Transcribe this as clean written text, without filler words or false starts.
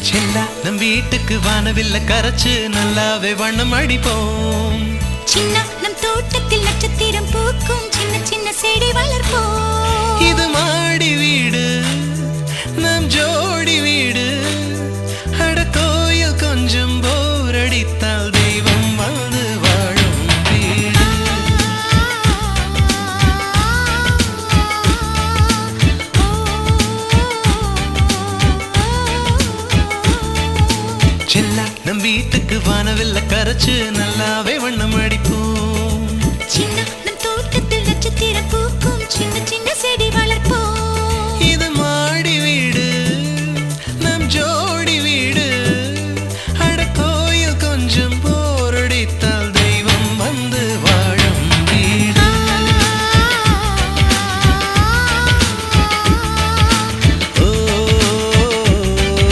செல்லா நம் வீட்டுக்கு வானவில்ல கரைச்சு நல்லாவே வண்ணம் அடிப்போம். சின்ன நம் தோட்டத்தில் நட்சத்திரம் பூக்கும் சின்ன சின்ன செடி வளர்ப்போம். இது மாடி வீடு நம் ஜோடி வீடு. அட கோயில் கொஞ்சம் போர் அடித்தால் தெய்வம் வந்து வாழும் வீடு. செல்லா நம் வீட்டுக்கு வானவில்ல கரைச்சு நல்லாவே வண்ணம் அடிப்போம். சின்ன நம் தோட்டத்தில் நட்சத்திரம் பூக்கும் சின்ன சின்ன செடி வளர்ப்போம்.